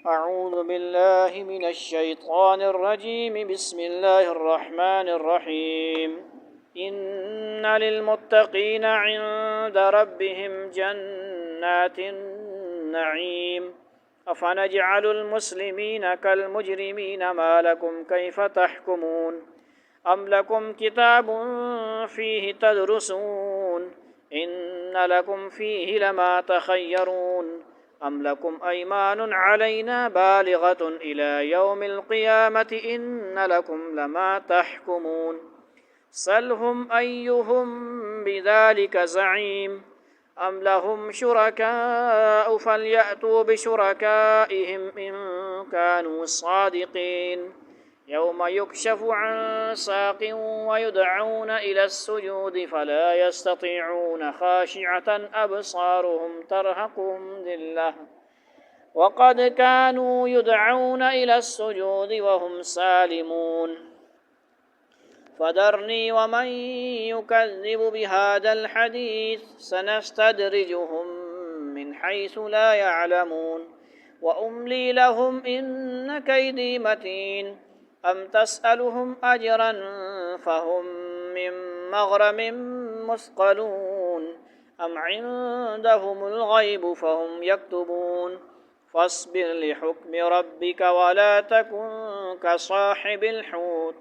أعوذ بالله من الشيطان الرجيم بسم الله الرحمن الرحيم إن للمتقين عند ربهم جنات النعيم أفنجعل المسلمين كالمجرمين ما لكم كيف تحكمون أم لكم كتاب فيه تدرسون إن لكم فيه لما تخيرون أم لكم أيمان علينا بالغة إلى يوم القيامة إن لكم لما تحكمون سلهم أيهم بذلك زعيم أم لهم شركاء فليأتوا بشركائهم إن كانوا صادقين يوم يكشف عن ساق ويدعون إلى السجود فلا يستطيعون خاشعة أبصارهم ترهقهم ذلة وقد كانوا يدعون إلى السجود وهم سالمون فذرني ومن يكذب بهذا الحديث سنستدرجهم من حيث لا يعلمون وأملي لهم إن كيدي متين أم تسألهم أجرا فهم من مغرم مثقلون أم عندهم الغيب فهم يكتبون فاصبر لحكم ربك ولا تكن كصاحب الحوت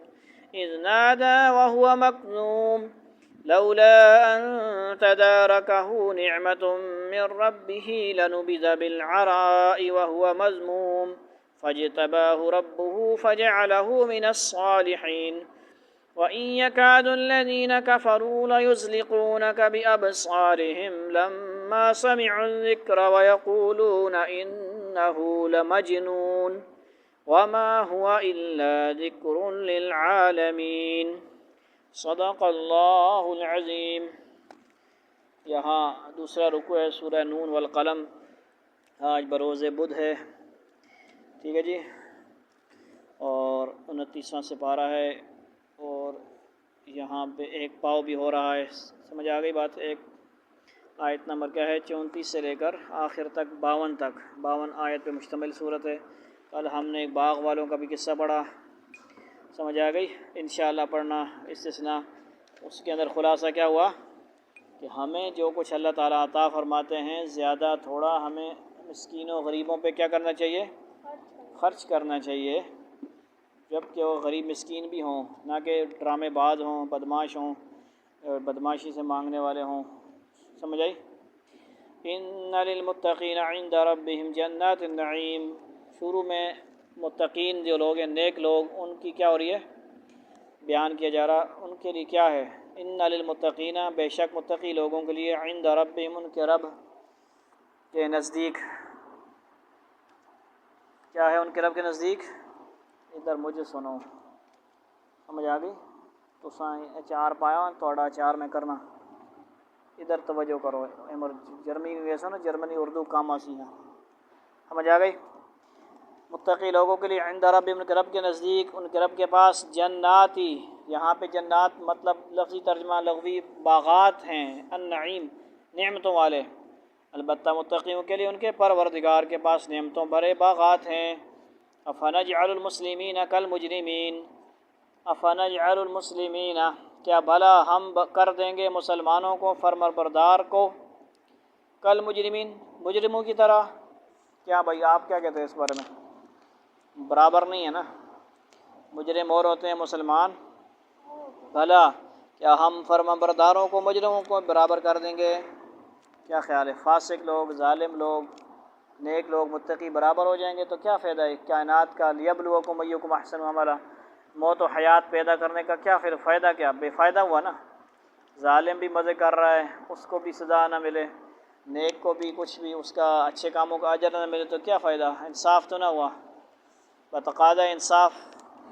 إذ نادى وهو مكذوم لولا أن تداركه نعمة من ربه لنبذ بالعراء وهو مذموم فاجتباه ربه فجعله من الصالحين وإن يكاد الذين كفروا ليزلقونك بأبصارهم لما سمعوا الذكر ويقولون إنه لمجنون وما هو إلا ذكر للعالمين صدق اللہ العظیم۔ یہاں دوسرا رکوع ہے سورہ نون والقلم۔ آج بروز بدھ ہے، ٹھیک ہے جی، اور 29واں سپارہ ہے، اور یہاں پہ ایک پاؤ بھی ہو رہا ہے۔ سمجھ آ گئی بات؟ ایک آیت نمبر کیا ہے؟ 34 سے لے کر آخر تک 52 تک، 52 آیت پہ مشتمل صورت ہے۔ کل ہم نے ایک باغ والوں کا بھی قصہ پڑھا، سمجھ آ گئی؟ انشاءاللہ پڑھنا استثناء۔ اس کے اندر خلاصہ کیا ہوا کہ ہمیں جو کچھ اللہ تعالیٰ عطا فرماتے ہیں زیادہ تھوڑا ہمیں مسکینوں غریبوں پہ کیا کرنا چاہیے؟ خرچ کرنا چاہیے، جب کہ وہ غریب مسکین بھی ہوں، نہ کہ ڈرامے باز ہوں، بدماش ہوں، بدماشی سے مانگنے والے ہوں۔ سمجھ آئی؟ ان للمتقین عند ربهم جنات النعیم۔ شروع میں متقین جو لوگ ہیں، نیک لوگ، ان کی کیا ہو رہی ہے؟ بیان کیا جا رہا۔ ان کے لیے کیا ہے؟ ان للمتقین، بے شک متقی لوگوں کے لیے، عند ربهم، ان کے رب کے نزدیک۔ کیا ہے ان کے رب کے نزدیک؟ ادھر مجھے سنو، سمجھ آ گئی؟ تو چار پایا توڑا چار میں کرنا، ادھر توجہ کرو۔ جرمنی ویسا نا، جرمنی اردو کام آسی ہے، سمجھ آ گئی؟ متقی لوگوں کے لیے عند رب، ان کے رب کے نزدیک، ان کے رب کے پاس، جناتی، یہاں پہ جنات مطلب لفظی ترجمہ لغوی باغات ہیں، النعیم، نعمتوں والے۔ البتہ متقیوں کے لیے ان کے پروردگار کے پاس نعمتوں بھرے باغات ہیں۔ افنجعل المسلمین کالمجرمین، افنجعل المسلمین، کیا بھلا ہم کر دیں گے مسلمانوں کو، فرمانبردار کو، کالمجرمین، مجرموں کی طرح؟ کیا بھائی آپ کیا کہتے ہیں اس بارے میں؟ برابر نہیں ہے نا، مجرم اور ہوتے ہیں مسلمان۔ بھلا کیا ہم فرمانبرداروں کو مجرموں کو برابر کر دیں گے؟ کیا خیال ہے؟ فاسق لوگ، ظالم لوگ، نیک لوگ، متقی برابر ہو جائیں گے تو کیا فائدہ ہے کائنات کا؟ لیبلوکم ایکم احسن عملا، موت و حیات پیدا کرنے کا کیا پھر فائدہ؟ کیا بے فائدہ ہوا نا؟ ظالم بھی مزے کر رہا ہے، اس کو بھی سزا نہ ملے، نیک کو بھی کچھ بھی اس کا اچھے کاموں کا اجر نہ ملے، تو کیا فائدہ؟ انصاف تو نہ ہوا۔ بتقاضا انصاف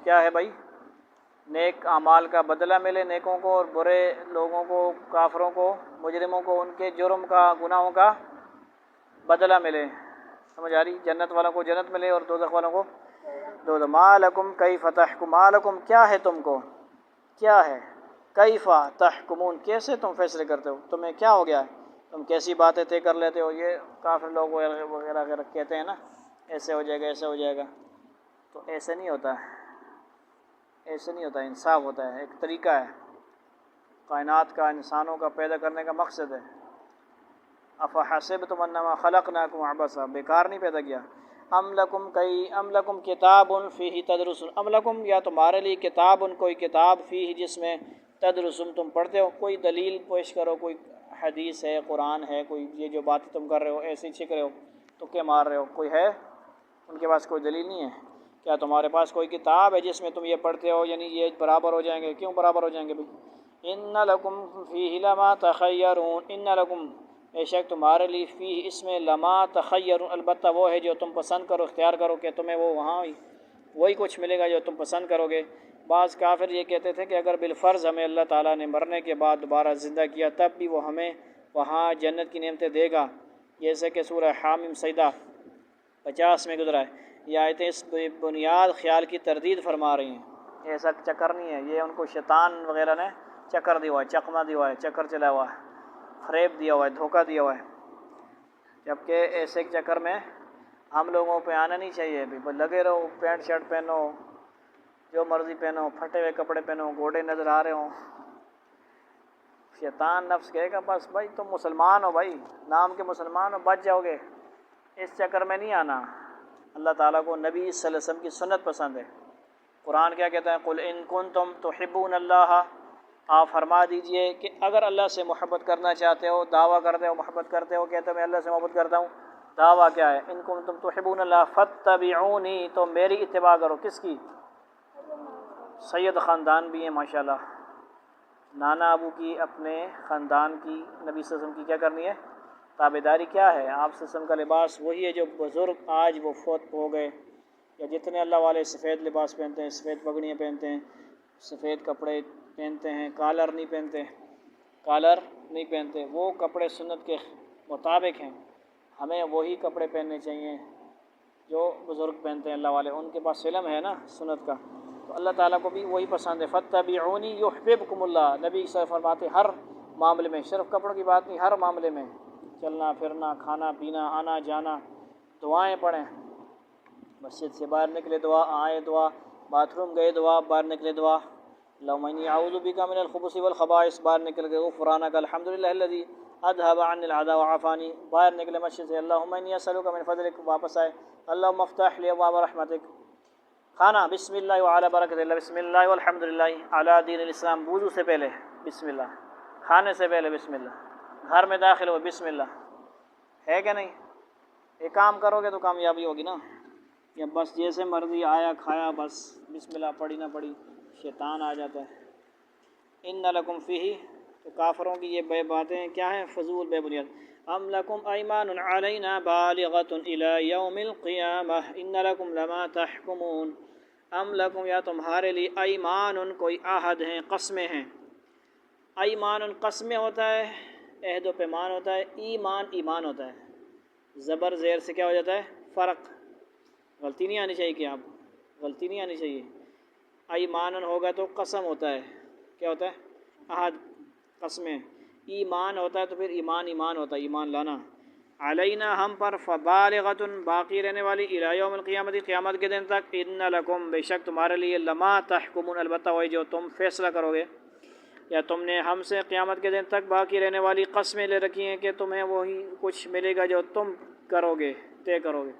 کیا ہے بھائی؟ نیک اعمال کا بدلہ ملے نیکوں کو، اور برے لوگوں کو، کافروں کو، مجرموں کو ان کے جرم کا، گناہوں کا بدلہ ملے۔ سمجھ آ رہی؟ جنت والوں کو جنت ملے اور دوزخ والوں کو دوزخ۔ ما لکم کیف تحکمون، ما لکم کیا ہے تم کو، کیا ہے؟ کیف تحکمون، کیسے تم فیصلے کرتے ہو؟ تمہیں کیا ہو گیا ہے؟ تم کیسی باتیں طے کر لیتے ہو؟ یہ کافر لوگ وغیرہ وغیرہ کہتے ہیں نا، ایسے ہو جائے گا ایسے ہو جائے گا، تو ایسے نہیں ہوتا ہے، ایسے نہیں ہوتا، انصاف ہوتا ہے، ایک طریقہ ہے کائنات کا، انسانوں کا پیدا کرنے کا مقصد ہے۔ افحسبتم انما خلقناکم عبثا، بیکار نہیں پیدا کیا۔ ام لکم کتاب فیہ تدرسون، ام لکم یا تمہارے لیے کتاب کوئی کتاب فیہ جس میں تدرسون تم پڑھتے ہو، کوئی دلیل پیش کرو، کوئی حدیث ہے، قرآن ہے، کوئی یہ جو باتیں تم کر رہے ہو ایسے ہی چھک رہے ہو، تکے مار رہے ہو، کوئی ہے؟ ان کے پاس کوئی دلیل نہیں ہے۔ کیا تمہارے پاس کوئی کتاب ہے جس میں تم یہ پڑھتے ہو، یعنی یہ برابر ہو جائیں گے؟ کیوں برابر ہو جائیں گے بھائی؟ ان لکم فیہ لما تخیرون، ان لکم بے شک تمہارے لیے فیہ اس میں لما تخیرون، البتہ وہ ہے جو تم پسند کرو، اختیار کرو، کہ تمہیں وہ وہاں وہی کچھ ملے گا جو تم پسند کرو گے۔ بعض کافر یہ کہتے تھے کہ اگر بالفرض ہمیں اللہ تعالیٰ نے مرنے کے بعد دوبارہ زندہ کیا تب بھی وہ ہمیں وہاں جنت کی نعمتیں دے گا، جیسے کہ سورہ حامیم سجدہ 50 میں گزرا ہے۔ یہ آیتیں اس بنیاد خیال کی تردید فرما رہی ہیں، ایسا چکر نہیں ہے، یہ ان کو شیطان وغیرہ نے چکر دیا ہوا ہے، چکمہ دیا ہوا ہے، چکر چلا ہوا ہے، فریب دیا ہوا ہے، دھوکہ دیا ہوا ہے۔ جبکہ ایسے چکر میں ہم لوگوں پہ آنا نہیں چاہیے، بھی لگے رہو، پینٹ شرٹ پہنو، جو مرضی پہنو، پھٹے ہوئے کپڑے پہنو، گوڑے نظر آ رہے ہوں۔ شیطان نفس کہے گا بس بھائی تم مسلمان ہو، بھائی نام کے مسلمان ہو، بچ جاؤ گے، اس چکر میں نہیں آنا۔ اللہ تعالیٰ کو نبی صلی اللہ علیہ وسلم کی سنت پسند ہے۔ قرآن کیا کہتا ہے؟ قل ان کنتم تحبون اللہ، آپ فرما دیجئے کہ اگر اللہ سے محبت کرنا چاہتے ہو، دعویٰ کرتے ہو محبت کرتے ہو، کہتے ہو میں اللہ سے محبت کرتا ہوں، دعویٰ کیا ہے؟ ان کنتم تحبون اللہ فاتبعونی، تو میری اتباع کرو، کس کی؟ سید خاندان بھی ہیں ماشاءاللہ، نانا ابو کی، اپنے خاندان کی، نبی صلی اللہ علیہ وسلم کی کیا کرنی ہے؟ تابعداری۔ کیا ہے؟ آپ صلی اللہ علیہ وسلم کا لباس وہی ہے جو بزرگ آج وہ فوت ہو گئے، یا جتنے اللہ والے سفید لباس پہنتے ہیں، سفید پگڑیاں پہنتے ہیں، سفید کپڑے پہنتے ہیں، کالر نہیں پہنتے، کالر نہیں پہنتے، وہ کپڑے سنت کے مطابق ہیں، ہمیں وہی کپڑے پہننے چاہیے جو بزرگ پہنتے ہیں اللہ والے، ان کے پاس علم ہے نا سنت کا، تو اللہ تعالیٰ کو بھی وہی پسند ہے۔ فاتبعونی یحببکم اللہ، نبی صلی اللہ علیہ وسلم فرماتے ہر معاملے میں، صرف کپڑوں کی بات نہیں، ہر معاملے میں، چلنا پھرنا، کھانا پینا، آنا جانا، دعائیں پڑھیں، مسجد سے باہر نکلے دعا، آئے دعا، باتھ روم گئے دعا، باہر نکلے دعا، اللہم انی اعوذ بک من الخبث والخبائث، باہر نکل گئے غفرانک الحمدللہ الذی اذهب عنی العذاب وعافانی، باہر نکلے مسجد سے اللہم انی اسألک من فضلک، واپس آئے اللہم افتح لی ابواب رحمتک، کھانا بسم اللہ وعلی برکت اللہ، بسم اللہ والحمدللہ علی دین الاسلام، وضو سے پہلے بسم اللہ، کھانے سے پہلے بسم اللہ، گھر میں داخل ہو بسم اللہ، ہے کہ نہیں؟ یہ کام کرو گے تو کامیابی ہوگی نا، یا بس جیسے مرضی آیا کھایا، بس بسم اللہ پڑھی نہ پڑھی، شیطان آ جاتا ہے۔ ان لکم فیہ، تو کافروں کی یہ بے باتیں کیا ہیں؟ فضول بے بنیاد۔ ام لکم ایمان علینا بالغۃ الی یوم القیامہ ان لکم لما تحکمون، ام لکم یا تمہارے لیے ایمان کوئی عہد ہیں، قسمیں ہیں۔ ایمان قسمیں ہوتا ہے، عہد و پیمان ہوتا ہے، ایمان ایمان ہوتا ہے، زبر زیر سے کیا ہو جاتا ہے؟ فرق، غلطی نہیں آنی چاہیے، کہ آپ غلطی نہیں آنی چاہیے۔ ایمان ہوگا تو قسم ہوتا ہے، کیا ہوتا ہے؟ عہد، قسمیں۔ ایمان ہوتا ہے تو پھر ایمان ایمان ہوتا ہے، ایمان لانا۔ علینا ہم پر، فبالغۃ باقی رہنے والی، الی یوم القیامت قیامت کے دن تک، ان لکم بے شک تمہارے لیے، لما تحکمون البتہ وہی جو تم فیصلہ کرو گے، یا تم نے ہم سے قیامت کے دن تک باقی رہنے والی قسمیں لے رکھی ہیں کہ تمہیں وہی کچھ ملے گا جو تم کرو گے، طے کرو گے،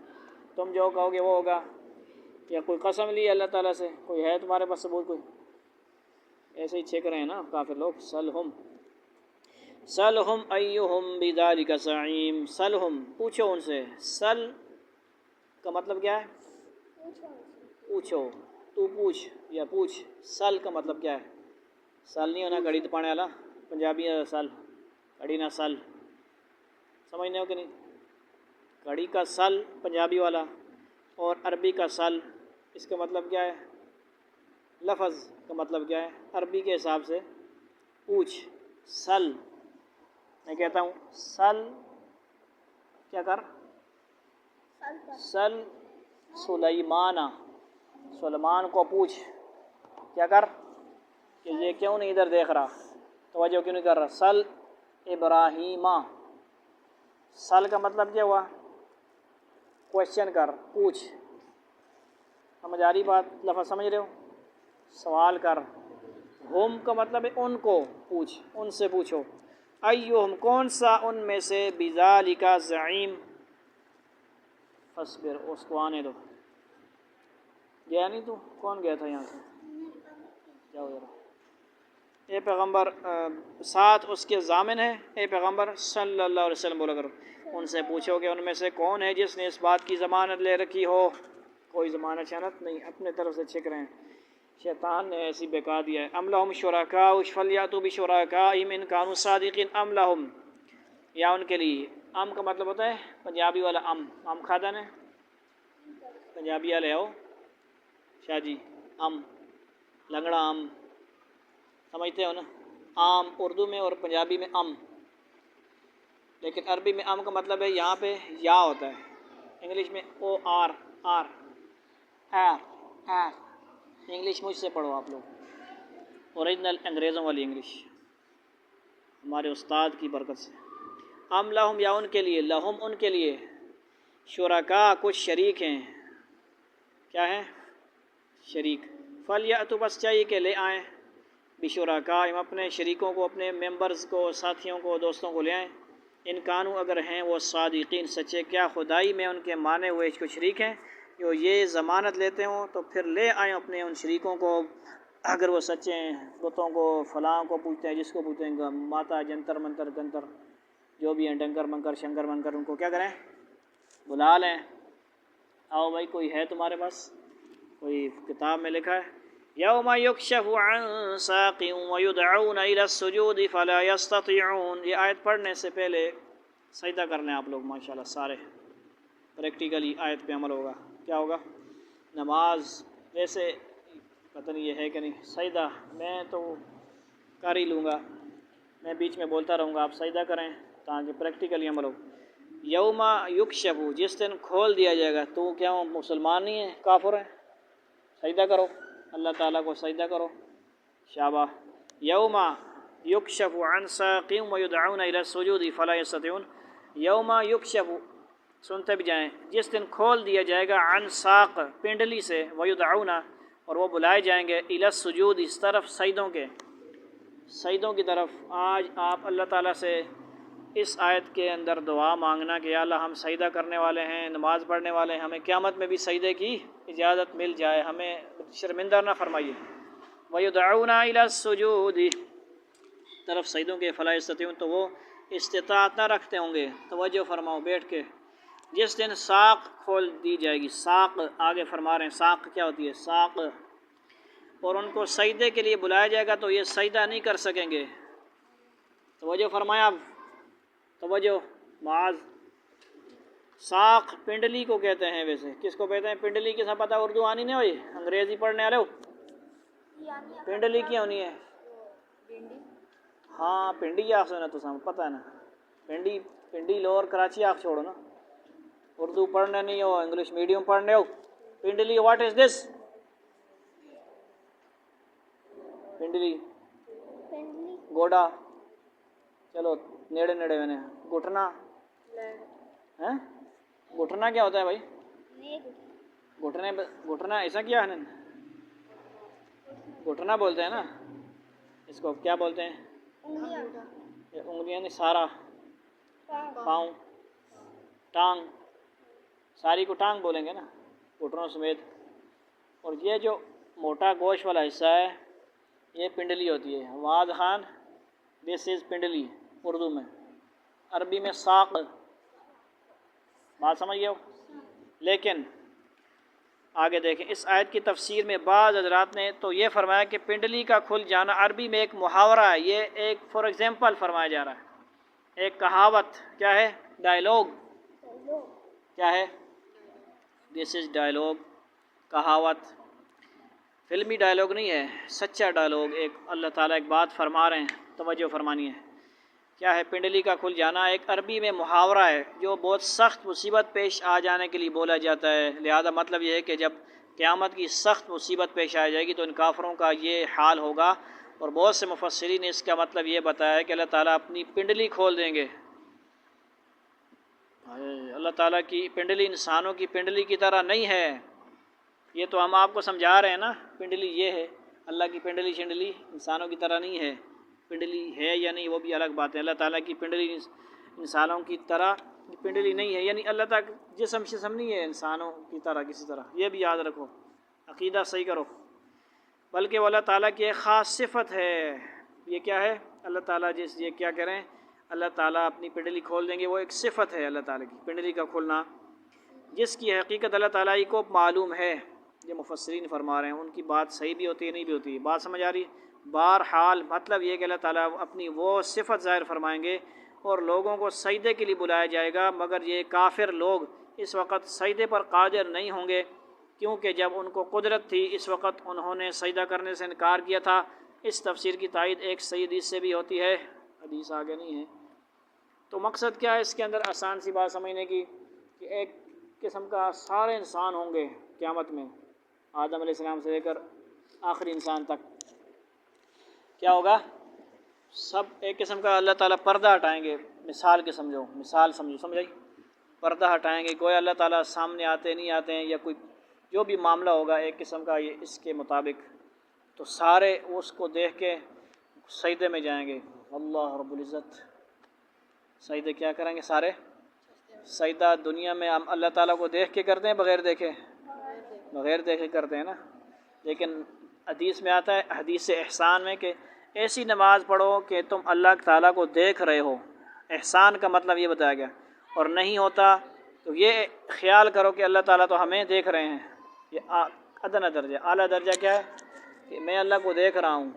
تم جو کہو گے وہ ہوگا، یا کوئی قسم لی اللہ تعالیٰ سے، کوئی ہے تمہارے پاس ثبوت؟ کوئی ایسے ہی چھیک رہے ہیں نا کافر لوگ۔ سلہم ایہم بذالک زعیم، سلہم پوچھو ان سے، سل کا مطلب کیا ہے؟ پوچھو، تو پوچھ یا پوچھ، سل کا مطلب کیا ہے؟ سل نہیں ہونا گھڑی پانے والا، پنجابی سل، گھڑی نہ سل، سمجھنے ہو کہ نہیں؟ گھڑی کا سل پنجابی والا، اور عربی کا سل، اس کا مطلب کیا ہے؟ لفظ کا مطلب کیا ہے عربی کے حساب سے؟ پوچھ، سل، میں کہتا ہوں سل، کیا کر؟ سل سلیمانہ، سلیمان کو پوچھ، کیا کر؟ کہ یہ کیوں نہیں ادھر دیکھ رہا، توجہ کیوں نہیں کر رہا؟ سل ابراہیمہ، سل کا مطلب کیا ہوا؟ کوشچن کر، پوچھ، سمجھ آ رہی بات؟ لفظ سمجھ رہے ہو؟ سوال کر۔ ہم کا مطلب ہے ان کو پوچھ، ان سے پوچھو۔ ایہم کون سا ان میں سے، بذالک زعیم، فاصبر اس کو آنے دو۔ گیا نہیں تو؟ کون گیا تھا یہاں سے؟ جاؤ ذرا۔ اے پیغمبر، ساتھ اس کے ضامن ہے، اے پیغمبر صلی اللہ علیہ وسلم بولا کرو، ان سے پوچھو کہ ان میں سے کون ہے جس نے اس بات کی ضمانت لے رکھی ہو۔ کوئی ضمانت شانت نہیں، اپنے طرف سے چھک رہے ہیں، شیطان نے ایسی بہکا دیا ہے۔ ام لہم شرکاء فلیأتوا بشرکائہم ان کانوا صادقین، ام لہم، یا ان کے لیے۔ ام کا مطلب ہوتا ہے پنجابی والا ام کھادا نے، پنجابی والے ہو شاہ جی، ام لنگڑا ام سمجھتے ہو نا؟ عام اردو میں اور پنجابی میں ام، لیکن عربی میں ام کا مطلب ہے یہاں پہ یا ہوتا ہے، انگلش میں O R R R. English مجھ سے پڑھو آپ لوگ، اوریجنل انگریزوں والی انگلش، ہمارے استاد کی برکت سے۔ ام لہم، یا ان کے لیے، لہم ان کے لیے، شرکاء کچھ شریک ہیں۔ کیا ہیں؟ شریک۔ فلیأتوا بس چاہیے کہ لے آئیں، بشرکائہم اپنے شریکوں کو، اپنے ممبرز کو، ساتھیوں کو، دوستوں کو لے آئیں، ان کانوا اگر ہیں وہ صادقین سچے، کیا خدائی میں ان کے مانے ہوئے کچھ شریک ہیں جو یہ ضمانت لیتے ہوں، تو پھر لے آئیں اپنے ان شریکوں کو اگر وہ سچے ہیں۔ بتوں کو، فلاں کو پوچھتے ہیں، جس کو پوچھتے ہیں، ماتا جنتر منتر گنتر جو بھی ہیں، ڈنکر منکر شنکر منکر، ان کو کیا کریں؟ بلا لیں۔ آؤ بھائی، کوئی ہے تمہارے پاس؟ کوئی کتاب میں لکھا ہے؟ یوم یکشف عن ساق ویدعون الی السجود فلا یستطیعون۔ یہ آیت پڑھنے سے پہلے سجدہ کر لیں آپ لوگ، ماشاءاللہ سارے، پریکٹیکلی آیت پہ عمل ہوگا۔ کیا ہوگا؟ نماز ویسے پتہ نہیں یہ ہے کہ نہیں، سجدہ میں تو کر ہی لوں گا، میں بیچ میں بولتا رہوں گا، آپ سجدہ کریں تاکہ پریکٹیکلی عمل ہو۔ یوم یکشف، جس دن کھول دیا جائے گا۔ تو کیا مسلمان نہیں ہے، کافر ہے؟ سجدہ کرو، اللہ تعالیٰ کو سجدہ کرو، شاباش۔ یوم یکشف عن ساق ویدعون الی السجود فلا یستطیعون۔ یوم یکشف، سنتے بھی جائیں، جس دن کھول دیا جائے گا، عن ساق پنڈلی سے، ویدعون اور وہ بلائے جائیں گے، الی السجود اس طرف، سجدوں کے، سجدوں کی طرف۔ آج آپ اللہ تعالیٰ سے اس آیت کے اندر دعا مانگنا کہ یا اللہ ہم سجدہ کرنے والے ہیں، نماز پڑھنے والے ہیں، ہمیں قیامت میں بھی سجدے کی اجازت مل جائے، ہمیں شرمندہ نہ فرمائیے۔ وَيُدْعَوْنَ إِلَى السُّجُودِ، طرف سجدوں کے، فلا یستطیعون، تو وہ استطاعت نہ رکھتے ہوں گے۔ توجہ فرماؤ بیٹھ کے۔ جس دن ساق کھول دی جائے گی، ساق آگے فرما رہے ہیں، ساق کیا ہوتی ہے؟ ساق، اور ان کو سجدے کے لیے بلایا جائے گا تو یہ سجدہ نہیں کر سکیں گے۔ توجہ فرمایا اب، توجہ معاذ۔ ساق پنڈلی کو کہتے ہیں، ویسے کس کو کہتے ہیں پنڈلی؟ کس نے پتہ؟ اردو آنی نہیں ہوئی؟ انگریزی پڑھنے والے ہو؟ پنڈلی کیا ہونی ہے؟ ہاں پنڈی آخ سنا تو سام پتہ ہے نا، پنڈی پنڈی لور کراچی آخ چھوڑو نا، اردو پڑھنے نہیں ہو، انگلش میڈیم پڑھنے ہو۔ پنڈلی واٹ از دس؟ پنڈلی گوڈا، چلو نیڑے نیڑے میں نے، گھٹنا، گھٹنا کیا ہوتا ہے بھائی؟ گھٹنا ایسا کیا ہے؟ گھٹنا بولتے ہیں نا اس کو، کیا بولتے ہیں؟ انگلیاں نہیں، سارا، پاؤں، ٹانگ، ساری کو ٹانگ بولیں گے نا، گھٹنوں سمیت۔ اور یہ جو موٹا گوشت والا حصہ ہے یہ پنڈلی ہوتی ہے۔ واد خان، دس از پنڈلی اردو میں، عربی میں ساق۔ بات سمجھ گئے ہو؟ لیکن آگے دیکھیں، اس آیت کی تفسیر میں بعض حضرات نے تو یہ فرمایا کہ پنڈلی کا کھل جانا عربی میں ایک محاورہ ہے، یہ ایک فار ایگزامپل فرمایا جا رہا ہے، ایک کہاوت۔ کیا ہے؟ ڈائیلاگ۔ کیا ہے؟ دس از ڈائیلاگ، کہاوت، فلمی ڈائیلاگ نہیں ہے، سچا ڈائیلاگ۔ ایک اللہ تعالیٰ ایک بات فرما رہے ہیں، توجہ فرمانی ہے۔ کیا ہے؟ پنڈلی کا کھل جانا ایک عربی میں محاورہ ہے جو بہت سخت مصیبت پیش آ جانے کے لیے بولا جاتا ہے۔ لہذا مطلب یہ ہے کہ جب قیامت کی سخت مصیبت پیش آ جائے گی تو ان کافروں کا یہ حال ہوگا۔ اور بہت سے مفسرین نے اس کا مطلب یہ بتایا ہے کہ اللہ تعالیٰ اپنی پنڈلی کھول دیں گے، اللہ تعالیٰ کی پنڈلی انسانوں کی پنڈلی کی طرح نہیں ہے. یہ تو ہم آپ کو سمجھا رہے ہیں نا، پنڈلی یہ ہے، اللہ کی پنڈلی شنڈلی انسانوں کی طرح نہیں ہے. پنڈلی ہے یا نہیں وہ بھی الگ بات ہے. اللہ تعالیٰ کی پنڈلی انسانوں کی طرح پنڈلی نہیں ہے، یعنی اللہ تعالیٰ جسم شسم نہیں ہے انسانوں کی طرح کسی طرح. یہ بھی یاد رکھو، عقیدہ صحیح کرو. بلکہ وہ اللہ تعالیٰ کی ایک خاص صفت ہے. یہ کیا ہے؟ اللہ تعالیٰ یہ کیا کہہ رہے ہیں، اللہ تعالیٰ اپنی پنڈلی کھول دیں گے. وہ ایک صفت ہے اللہ تعالیٰ کی پنڈلی کا کھولنا، جس کی حقیقت اللہ تعالیٰ ہی کو معلوم ہے. یہ مفسرین فرما رہے ہیں، ان کی بات صحیح بھی ہوتی ہے نہیں بھی ہوتی ہے. بات سمجھ آ رہی ہے؟ بہرحال مطلب یہ کہ اللہ تعالیٰ اپنی وہ صفت ظاہر فرمائیں گے اور لوگوں کو سجدے کے لیے بلایا جائے گا. مگر یہ کافر لوگ اس وقت سجدے پر قادر نہیں ہوں گے، کیونکہ جب ان کو قدرت تھی اس وقت انہوں نے سجدہ کرنے سے انکار کیا تھا. اس تفسیر کی تائید ایک صحیح حدیث سے بھی ہوتی ہے، حدیث آگے نہیں ہے. تو مقصد کیا ہے اس کے اندر؟ آسان سی بات سمجھنے کی کہ ایک قسم کا سارے انسان ہوں گے قیامت میں، آدم علیہ السلام سے لے کر آخری انسان تک. کیا ہوگا؟ سب ایک قسم کا اللہ تعالیٰ پردہ ہٹائیں گے. مثال کے سمجھو، مثال سمجھائی. پردہ ہٹائیں گے، کوئی اللہ تعالیٰ سامنے آتے نہیں آتے ہیں، یا کوئی جو بھی معاملہ ہوگا ایک قسم کا یہ اس کے مطابق، تو سارے اس کو دیکھ کے سجدے میں جائیں گے. اللہ رب العزت سجدے کیا کریں گے سارے؟ سجدہ دنیا میں ہم اللہ تعالیٰ کو دیکھ کے کرتے ہیں بغیر دیکھے؟ بغیر دیکھے کرتے ہیں نا. لیکن حدیث میں آتا ہے، حدیث احسان میں، کہ ایسی نماز پڑھو کہ تم اللہ تعالیٰ کو دیکھ رہے ہو. احسان کا مطلب یہ بتایا گیا. اور نہیں ہوتا تو یہ خیال کرو کہ اللہ تعالیٰ تو ہمیں دیکھ رہے ہیں. یہ ادنیٰ درجہ. اعلیٰ درجہ کیا ہے؟ کہ میں اللہ کو دیکھ رہا ہوں،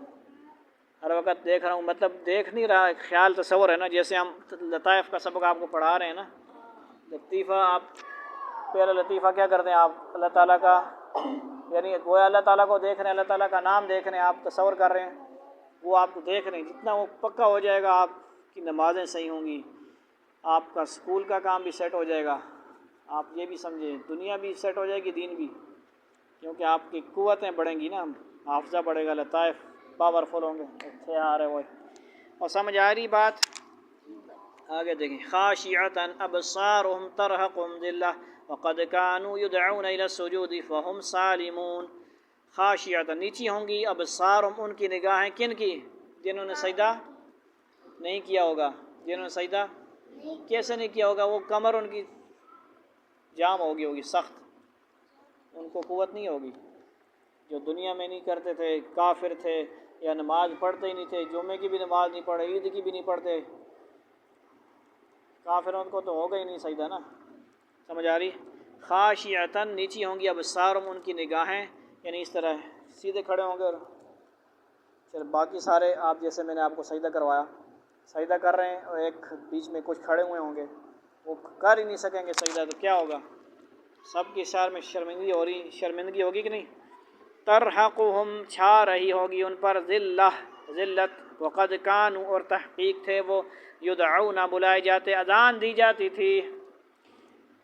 ہر وقت دیکھ رہا ہوں. مطلب دیکھ نہیں رہا، خیال تصور ہے نا. جیسے ہم لطائف کا سبق آپ کو پڑھا رہے ہیں نا، لطیفہ آپ پہلا لطیفہ کیا کرتے ہیں آپ؟ اللہ تعالیٰ کا، یعنی گویا اللہ تعالیٰ کو دیکھ رہے ہیں، اللہ تعالیٰ کا نام دیکھ رہے ہیں، آپ تصور کر رہے ہیں، وہ آپ کو دیکھ رہے ہیں. جتنا وہ پکا ہو جائے گا آپ کی نمازیں صحیح ہوں گی، آپ کا اسکول کا کام بھی سیٹ ہو جائے گا. آپ یہ بھی سمجھیں دنیا بھی سیٹ ہو جائے گی، دین بھی، کیونکہ آپ کی قوتیں بڑھیں گی نا، حافظہ بڑھے گا، لطائف پاورفل ہوں گے. اچھے آ رہے وہ. اور سمجھ آ رہی بات؟ آگے دیکھیں. خاشعۃ ابصارهم ترهقهم ذلہ وقد كانوا يدعون الى السجود فهم سالمون. خاشعۃ نیچی ہوں گی، ابصارهم ان کی نگاہیں کن کی؟ جنہوں نے سجدہ نہیں کیا ہوگا. جنہوں نے سجدہ کیسے نہیں کیا ہوگا؟ وہ کمر ان کی جام ہوگی سخت، ان کو قوت نہیں ہوگی. جو دنیا میں نہیں کرتے تھے، کافر تھے یا نماز پڑھتے ہی نہیں تھے، جمعے کی بھی نماز نہیں پڑھے، عید کی بھی نہیں پڑھتے، کافروں کو تو ہوگا ہی نہیں سجدہ نا. سمجھ آ رہی؟ خاشعۃ نیچی ہوں گی، ابصارهم ان کی نگاہیں، یعنی اس طرح سیدھے کھڑے ہوں گے. اور چل باقی سارے آپ جیسے میں نے آپ کو سجدہ کروایا، سجدہ کر رہے ہیں اور ایک بیچ میں کچھ کھڑے ہوئے ہوں گے، وہ کر ہی نہیں سکیں گے سجدہ، تو کیا ہوگا؟ سب کی اشار میں شرمندگی ہوگی کہ نہیں؟ ترحقهم چھا رہی ہوگی ان پر ذلت. وقد كانوا اور تحقیق تھے وہ، یدعون بلائے جاتے، اذان دی جاتی تھی،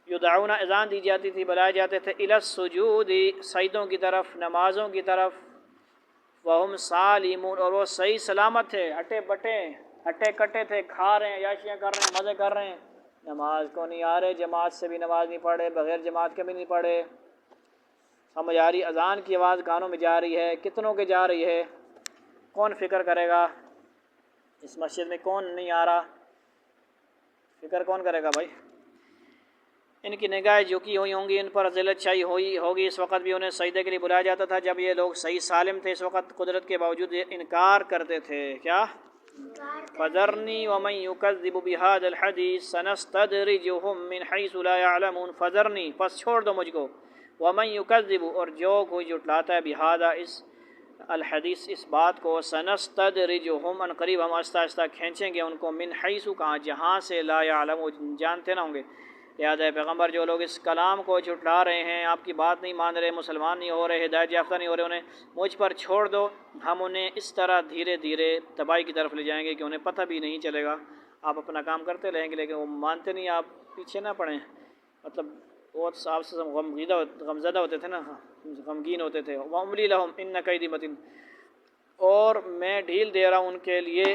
یدعون اذان دی جاتی تھی، بلائے جاتے تھے، الی السجود سجدوں کی طرف، نمازوں کی طرف. وہم سالمون اور وہ صحیح سلامت تھے، ہٹے بٹے ہٹے کٹے تھے، کھا رہے ہیں، عیاشیاں کر رہے ہیں، مزے کر رہے ہیں، نماز کو نہیں آ رہے، جماعت سے بھی نماز نہیں پڑھے، بغیر جماعت کے بھی نہیں پڑھے. سمجھ آ رہی؟ اذان کی آواز کانوں میں جا رہی ہے، کتنوں کے جا رہی ہے؟ کون فکر کرے گا؟ اس مسجد میں کون نہیں آ رہا؟ فکر کون کرے گا بھائی؟ ان کی نگاہیں جھکی ہوئی ہوں گی، ان پر ذلت چھائی ہوئی ہوگی. اس وقت بھی انہیں سجدے کے لیے بلایا جاتا تھا جب یہ لوگ صحیح سالم تھے. اس وقت قدرت کے باوجود یہ انکار کرتے تھے. کیا؟ فذرنی ومن یکذب بہذا الحدیث سنستدرجہم من حیث لا یعلمون. فذرنی پس چھوڑ دو مجھ کو، ومن یکذب اور جو کوئی جھٹلاتا ہے، بہذا اس الحدیث اس بات کو، سنستدرجہم ان قریب ہم آہستہ آہستہ کھینچیں گے ان کو، من حیث کہاں، جہاں سے، لا یعلمون جانتے نہ ہوں گے. یاد ہے پیغمبر جو لوگ اس کلام کو جھٹلا رہے ہیں، آپ کی بات نہیں مان رہے، مسلمان نہیں ہو رہے، ہدایت یافتہ نہیں ہو رہے، انہیں مجھ پر چھوڑ دو، ہم انہیں اس طرح دھیرے دھیرے تباہی کی طرف لے جائیں گے کہ انہیں پتہ بھی نہیں چلے گا. آپ اپنا کام کرتے رہیں گے لیکن وہ مانتے نہیں، آپ پیچھے نہ پڑیں. مطلب بہت آپ سے غمزدہ ہوتے تھے نا، غمگین ہوتے تھے. وَأُمْلِي لَهُمْ إِنَّ كَيْدِي مَتِينٌ اور میں ڈھیل دے رہا ہوں ان کے لیے،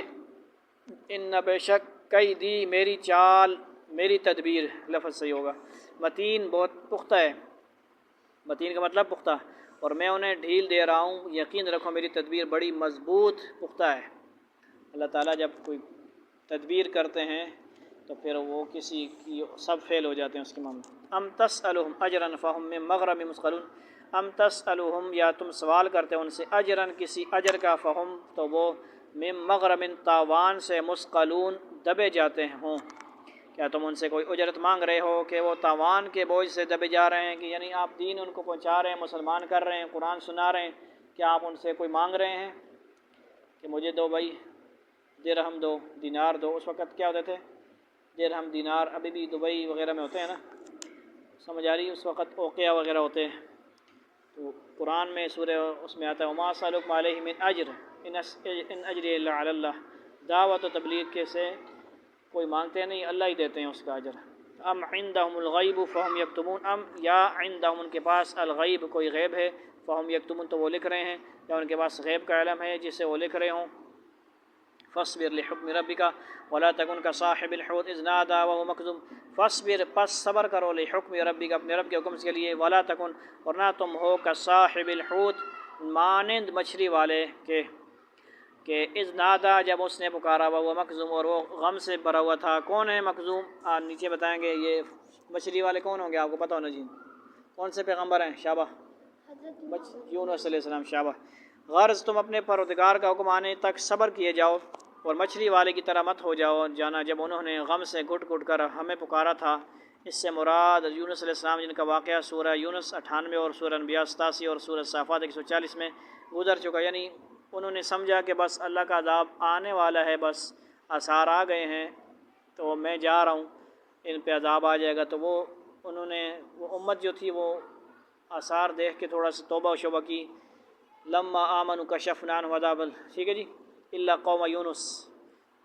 ان بے شک کیدی میری چال میری تدبیر لفظ صحیح ہوگا، متین بہت پختہ ہے، متین کا مطلب پختہ، اور میں انہیں ڈھیل دے رہا ہوں، یقین رکھو میری تدبیر بڑی مضبوط پختہ ہے۔ اللہ تعالیٰ جب کوئی تدبیر کرتے ہیں تو پھر وہ کسی کی سب فیل ہو جاتے ہیں اس کے معاملے۔ ام تسألہم اجرا فہم من مغرم مثقلون، ام تسألہم یا تم سوال کرتے ہو ان سے، اجرا کسی اجر کا، فہم تو وہ من مغرم تاوان سے، مثقلون دبے جاتے ہوں، کیا تم ان سے کوئی اجرت مانگ رہے ہو کہ وہ تاوان کے بوجھ سے دبے جا رہے ہیں، کہ یعنی آپ دین ان کو پہنچا رہے ہیں، مسلمان کر رہے ہیں، قرآن سنا رہے ہیں، کیا آپ ان سے کوئی مانگ رہے ہیں کہ مجھے دو بھائی درہم دو، دینار دو؟ اس وقت کیا ہوتے تھے؟ درہم دینار، ابھی بھی دبئی وغیرہ میں ہوتے ہیں نا، سمجھ آ رہی؟ اس وقت اوقیہ وغیرہ ہوتے ہیں۔ تو قرآن میں سورہ اس میں آتا ہے وما اسألکم علیہ من اجر ان اجری الا علی اللہ، دعوت و تبلیغ کے سے کوئی مانگتے نہیں، اللہ ہی دیتے ہیں اس کا اجر۔ ام عندہم الغیب فہم یکتمون، ام یا عندہم ان کے پاس الغیب کوئی غیب ہے، فہم یکتمون تو وہ لکھ رہے ہیں، یا ان کے پاس غیب کا علم ہے جسے وہ لکھ رہے ہوں۔ فاصبر لحکم ربک ولا تکن کصاحب الحوت اذ نادى وهو مکظوم، فاصبر پس صبر کرو، لحکم ربک اپنے رب کے حکم کے لیے، ولا تکن اور نہ تم ہو کصاحب الحوت مانند مچھلی والے کے، کہ اذ نادا جب اس نے پکارا، وہ مکظوم اور وہ غم سے بھرا ہوا تھا۔ کون ہے مکظوم؟ نیچے بتائیں گے یہ مچھلی والے کون ہوں گے، آپ کو پتہ ہونا جی کون سے پیغمبر ہیں؟ شابہ، یونس علیہ السلام، شابہ۔ غرض تم اپنے پروردگار کا حکم آنے تک صبر کیے جاؤ اور مچھلی والے کی طرح مت ہو جاؤ جانا جب انہوں نے غم سے گھٹ گھٹ کر ہمیں پکارا تھا۔ اس سے مراد یونس علیہ السلام جن کا واقعہ سورہ یونس 98 اور سورہ انبیاء 87 اور سورہ صافات 140 میں گزر چکا، یعنی انہوں نے سمجھا کہ بس اللہ کا عذاب آنے والا ہے، بس آثار آ گئے ہیں تو میں جا رہا ہوں، ان پہ عذاب آ جائے گا، تو وہ انہوں نے وہ امت جو تھی وہ آثار دیکھ کے تھوڑا سا توبہ و شوبہ کی۔ لما آمنوا کشفنا عنہم عذاب، ٹھیک ہے جی، الا قوم یونس،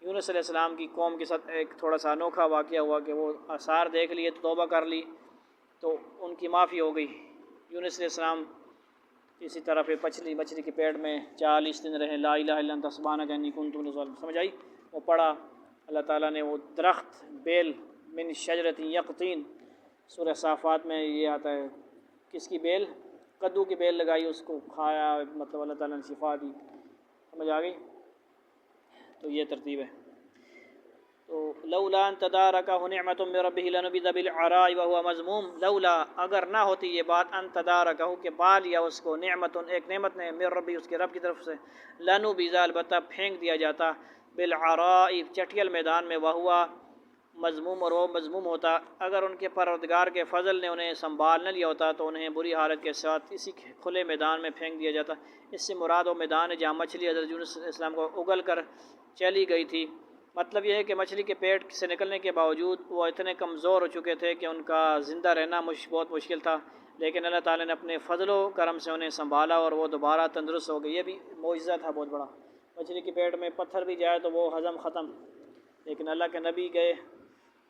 یونس علیہ السلام کی قوم کے ساتھ ایک تھوڑا سا انوکھا واقعہ ہوا کہ وہ آثار دیکھ لیے تو توبہ کر لی تو ان کی معافی ہو گئی۔ یونس علیہ السلام اسی طرح پہ مچھلی کے پیٹ میں 40 دن رہے، لا الہ الا انت سبحانک انی کنت من الظالمین، سمجھ آئی؟ وہ پڑھا اللہ تعالیٰ نے وہ درخت بیل من شجرۃ یقطین، سورہ صافات میں یہ آتا ہے، کس کی بیل؟ کدو کی بیل لگائی، اس کو کھایا، مطلب اللہ تعالیٰ نے شفا دی، سمجھ آ گئی؟ تو یہ ترتیب ہے۔ تو لولا ان تدارکہ نعمت من ربہ لنبذ بالعراء وهو مذموم، لولا اگر نہ ہوتی یہ بات، ان تدارکہ کہ پا لیا اس کو، نعمت ایک نعمت نے، من ربی اس کے رب کی طرف سے، لنبذ البتہ پھینک دیا جاتا، بالعراء چٹیل میدان میں، وہوا مذموم اور وہ مذموم ہوتا، اگر ان کے پروردگار کے فضل نے انہیں سنبھال نہ لیا ہوتا تو انہیں بری حالت کے ساتھ اسی کھلے میدان میں پھینک دیا جاتا۔ اس سے مراد وہ میدان ہے جہاں مچھلی حضرت یونس علیہ السلام کو اگل کر چلی گئی تھی۔ مطلب یہ ہے کہ مچھلی کے پیٹ سے نکلنے کے باوجود وہ اتنے کمزور ہو چکے تھے کہ ان کا زندہ رہنا بہت مشکل تھا، لیکن اللہ تعالیٰ نے اپنے فضل و کرم سے انہیں سنبھالا اور وہ دوبارہ تندرست ہو گئے۔ یہ بھی معجزہ تھا بہت بڑا، مچھلی کے پیٹ میں پتھر بھی جائے تو وہ ہضم ختم، لیکن اللہ کے نبی گئے،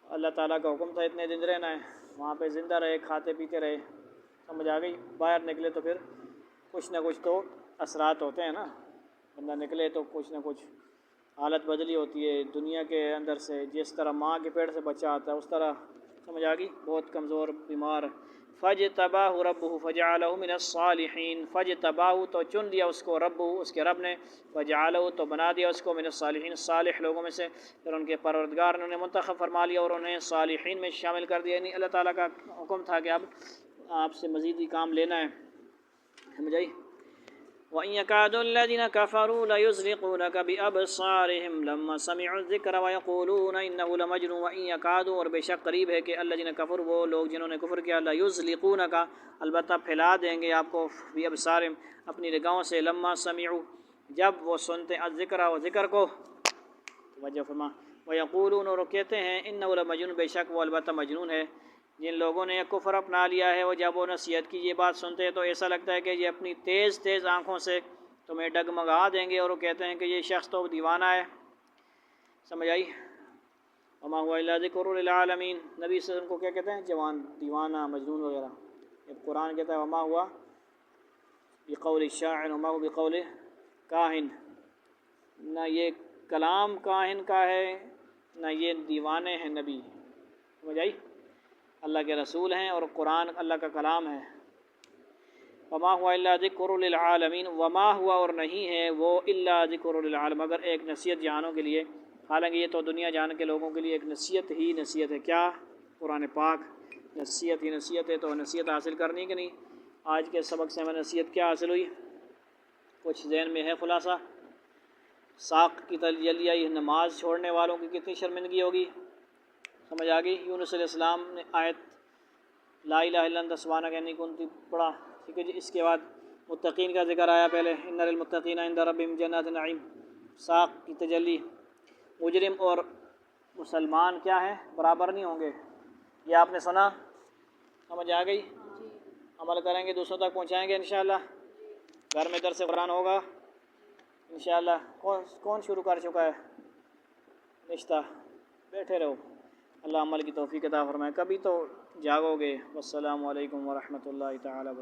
اللہ تعالیٰ کا حکم تھا اتنے دن رہنا ہے، وہاں پہ زندہ رہے، کھاتے پیتے رہے، سمجھ آ گئی؟ باہر نکلے تو پھر کچھ نہ کچھ تو اثرات ہوتے ہیں نا، بندہ نکلے تو کچھ نہ کچھ حالت بدلی ہوتی ہے دنیا کے اندر سے، جس طرح ماں کے پیٹ سے بچہ آتا ہے اس طرح، سمجھ آ گئی؟ بہت کمزور بیمار۔ فاجتباہ ربہ فجعلہ من الصالحین، فاجتباہ تو چن لیا اس کو، ربہ اس کے رب نے، فجعلہ تو بنا دیا اس کو، من الصالحین صالح لوگوں میں سے، پھر ان کے پروردگار نے انہیں منتخب فرما لیا اور انہیں صالحین میں شامل کر دیا، یعنی اللہ تعالیٰ کا حکم تھا کہ اب آپ سے مزید ہی کام لینا ہے، سمجھ آئی؟ وَإِن يَكَادُ الَّذِينَ كَفَرُوا لَيُزْلِقُونَكَ بِأَبْصَارِهِمْ لَمَّا سَمِعُوا الذِّكْرَ وَيَقُولُونَ إِنَّهُ لَمَجْنُونٌ وَإِن يَكَادُ اور بے شک قریب ہے کہ الَّذِينَ كَفَرُوا وہ لوگ جنہوں نے کفر کیا، لَيُزْلِقُونَكَ البتہ پھیلا دیں گے آپ کو، بِأَبْصَارِهِمْ اپنی نگاہوں سے، لَمَّا سَمِعُوا جب وہ سنتے الذِّكْرَ و ذکر کو، توجہ فرما، وَيَقُولُونَ اور کہتے ہیں إِنَّهُ لَمَجْنُونٌ بے شک وہ البتہ مجنون ہے۔ جن لوگوں نے کفر اپنا لیا ہے وہ جب وہ نصیحت کی یہ بات سنتے ہیں تو ایسا لگتا ہے کہ یہ اپنی تیز تیز آنکھوں سے تمہیں ڈگمگا دیں گے، اور وہ کہتے ہیں کہ یہ شخص تو دیوانہ ہے، سمجھ آئی؟ وما هو الا ذکر للعالمین، نبی صلی اللہ علیہ وسلم کو کیا کہتے ہیں؟ جوان، دیوانہ، مجنون وغیرہ۔ جب قرآن کہتا ہے وما ہوا بقول الشاعر وما هو بقول کاہن، نہ یہ کلام کاہن کا ہے نہ یہ دیوانے ہیں نبی، سمجھ آئی؟ اللہ کے رسول ہیں اور قرآن اللہ کا کلام ہے۔ وما ہوا الا ذکر للعالمین، وما ہوا اور نہیں ہے وہ الا ذکر للعالمین مگر ایک نصیحت جہانوں کے لیے، حالانکہ یہ تو دنیا جان کے لوگوں کے لیے ایک نصیحت ہی نصیحت ہے۔ کیا؟ قرآن پاک نصیحت ہی نصیحت ہے، تو نصیحت حاصل کرنی کہ نہیں؟ آج کے سبق سے ہمیں نصیحت کیا حاصل ہوئی؟ کچھ ذہن میں ہے خلاصہ؟ ساق کی تجلی آئی، نماز چھوڑنے والوں کی کتنی شرمندگی ہوگی، سمجھ آ گئی؟ یونس علیہ السلام نے آیت لا الہ الا انت سبحانک انی کنت پڑھا، ٹھیک ہے جی۔ اس کے بعد متقین کا ذکر آیا پہلے، ان للمتقین عند ربہم جنات النعیم، ساق کی تجلی۔ مجرم اور مسلمان کیا ہے؟ برابر نہیں ہوں گے، یہ آپ نے سنا، سمجھ آ گئی؟ عمل کریں گے، دوسروں تک پہنچائیں گے انشاءاللہ۔ گھر میں درس قرآن ہوگا انشاءاللہ۔ کون شروع کر چکا ہے؟ نشتہ، بیٹھے رہو، اللہ عمل کی توفیق عطا فرمائے، کبھی تو جاگو گے۔ والسلام علیکم ورحمۃ اللہ تعالیٰ وبرکاتہ۔